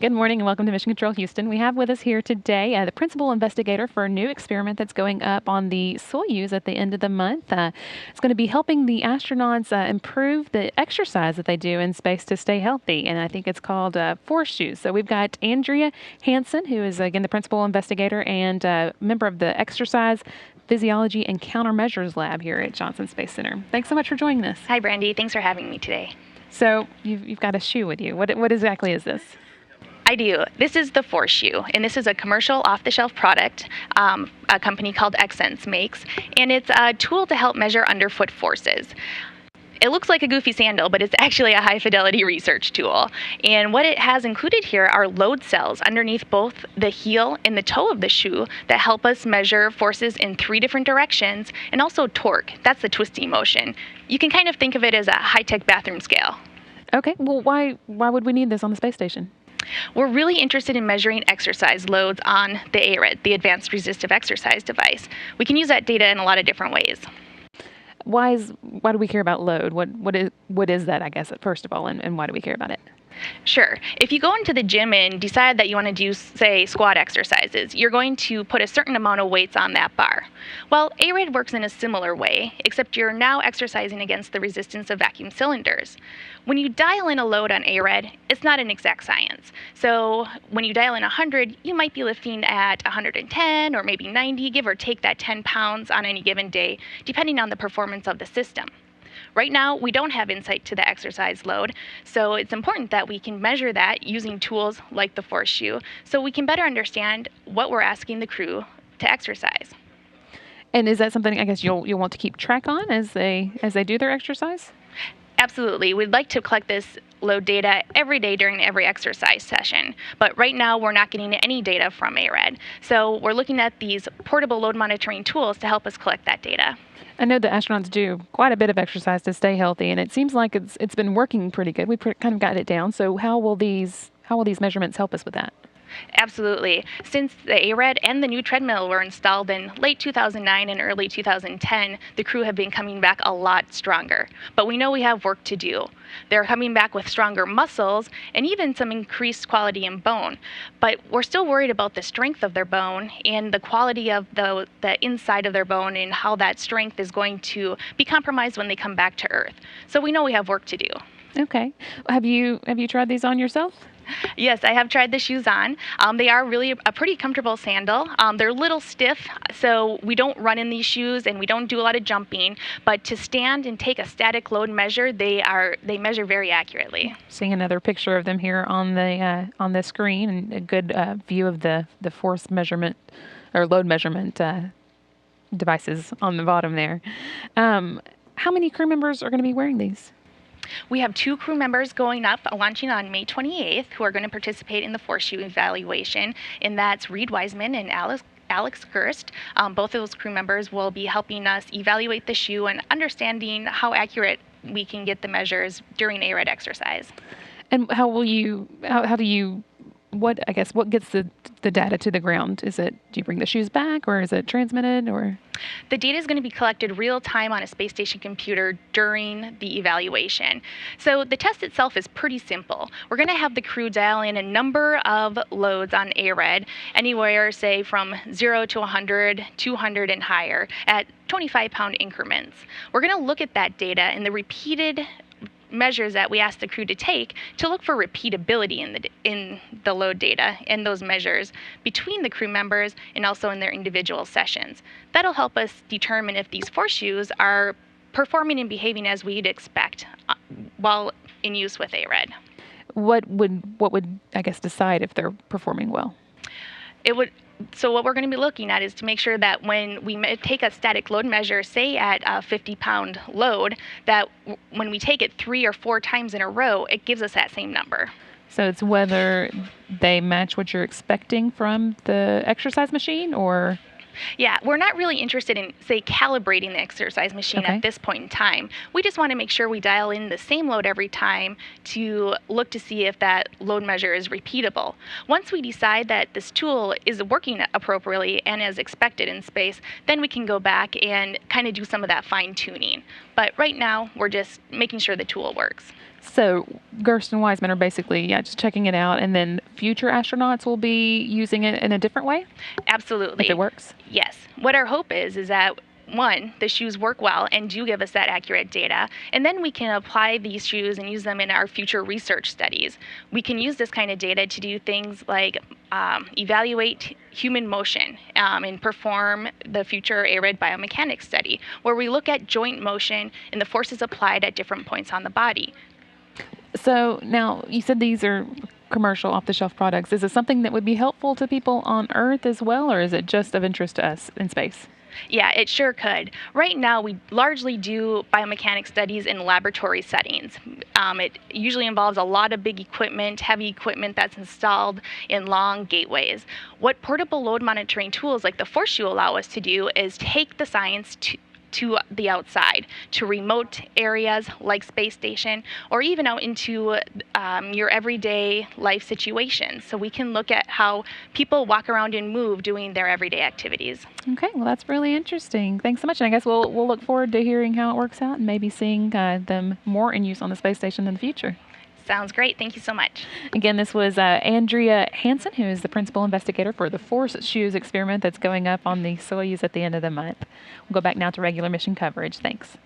Good morning and welcome to Mission Control Houston. We have with us here today the principal investigator for a new experiment that's going up on the Soyuz at the end of the month. It's going to be helping the astronauts improve the exercise that they do in space to stay healthy, and I think it's called ForceShoe. So we've got Andrea Hanson, who is, again, the principal investigator and member of the Exercise Physiology and Countermeasures Lab here at Johnson Space Center. Thanks so much for joining us. Hi, Brandi. Thanks for having me today. So you've got a shoe with you. What exactly is this? I do. This is the ForceShoe, and this is a commercial off-the-shelf product a company called XSENS makes, and it's a tool to help measure underfoot forces. It looks like a goofy sandal, but it's actually a high-fidelity research tool. And what it has included here are load cells underneath both the heel and the toe of the shoe that help us measure forces in 3 different directions, and also torque. That's the twisting motion. You can kind of think of it as a high-tech bathroom scale. Okay. Well, why would we need this on the space station? We're really interested in measuring exercise loads on the ARED, the Advanced Resistive Exercise Device. We can use that data in a lot of different ways. Why do we care about load? What is that, I guess, first of all, and why do we care about it? Sure. If you go into the gym and decide that you want to do, say, squat exercises, you're going to put a certain amount of weights on that bar. Well, ARED works in a similar way, except you're now exercising against the resistance of vacuum cylinders. When you dial in a load on ARED, it's not an exact science. So when you dial in 100, you might be lifting at 110 or maybe 90, give or take that 10 pounds on any given day, depending on the performance of the system. Right now, we don't have insight to the exercise load, so it's important that we can measure that using tools like the ForceShoe so we can better understand what we're asking the crew to exercise. And is that something I guess you'll want to keep track on as they do their exercise? Absolutely. We'd like to collect this load data every day during every exercise session, but right now we're not getting any data from ARED. So we're looking at these portable load monitoring tools to help us collect that data. I know the astronauts do quite a bit of exercise to stay healthy, and it seems like it's been working pretty good. We've kind of got it down. So how will these measurements help us with that? Absolutely. Since the ARED and the new treadmill were installed in late 2009 and early 2010, the crew have been coming back a lot stronger. But we know we have work to do. They're coming back with stronger muscles and even some increased quality in bone. But we're still worried about the strength of their bone and the quality of the inside of their bone and how that strength is going to be compromised when they come back to Earth. So we know we have work to do. Okay. Have you tried these on yourself? Yes, I have tried the shoes on. They are really a pretty comfortable sandal. They're a little stiff, so we don't run in these shoes and we don't do a lot of jumping. But to stand and take a static load measure, they measure very accurately. Seeing another picture of them here on the screen, and a good view of the force measurement or load measurement devices on the bottom there. How many crew members are going to be wearing these? We have 2 crew members launching on May 28th, who are going to participate in the ForceShoe evaluation, and that's Reed Wiseman and Alex Gerst. Both of those crew members will be helping us evaluate the shoe and understanding how accurate we can get the measures during ARED exercise. And what gets the data to the ground? Do you bring the shoes back, or is it transmitted, or? The data is going to be collected real time on a space station computer during the evaluation. So the test itself is pretty simple. We're going to have the crew dial in a number of loads on ARED, anywhere, say, from 0 to 100, 200, and higher, at 25-pound increments. We're going to look at that data and the repeated measures that we ask the crew to take to look for repeatability in the load data and those measures between the crew members and also in their individual sessions. That'll help us determine if these ForceShoes are performing and behaving as we'd expect while in use with ARED. What would I guess decide if they're performing well? So what we're going to be looking at is to make sure that when we take a static load measure, say at a 50-pound load, that when we take it 3 or 4 times in a row, it gives us that same number. So it's whether they match what you're expecting from the exercise machine, or? Yeah, we're not really interested in, say, calibrating the exercise machine at this point in time. We just want to make sure we dial in the same load every time to look to see if that load measure is repeatable. Once we decide that this tool is working appropriately and as expected in space, then we can go back and kind of do some of that fine tuning. But right now, we're just making sure the tool works. So Gerst and Wiseman are basically, just checking it out, and then future astronauts will be using it in a different way Absolutely. if it works. Yes. What our hope is that one, the shoes work well and do give us that accurate data, and then we can apply these shoes and use them in our future research studies. We can use this kind of data to do things like evaluate human motion and perform the future arid biomechanics study, where we look at joint motion and the forces applied at different points on the body. So now you said these are commercial off-the-shelf products. Is it something that would be helpful to people on Earth as well, or is it just of interest to us in space? Yeah, it sure could. Right now, we largely do biomechanics studies in laboratory settings. It usually involves a lot of big equipment, heavy equipment that's installed in long gateways. What portable load monitoring tools like the ForceShoe allow us to do is take the science to the outside, to remote areas like space station, or even out into your everyday life situations. So we can look at how people walk around and move doing their everyday activities. Okay, well, that's really interesting. Thanks so much. And I guess we'll look forward to hearing how it works out and maybe seeing them more in use on the space station in the future. Sounds great. Thank you so much. Again, this was Andrea Hanson, who is the principal investigator for the ForceShoe experiment that's going up on the Soyuz at the end of the month. We'll go back now to regular mission coverage. Thanks.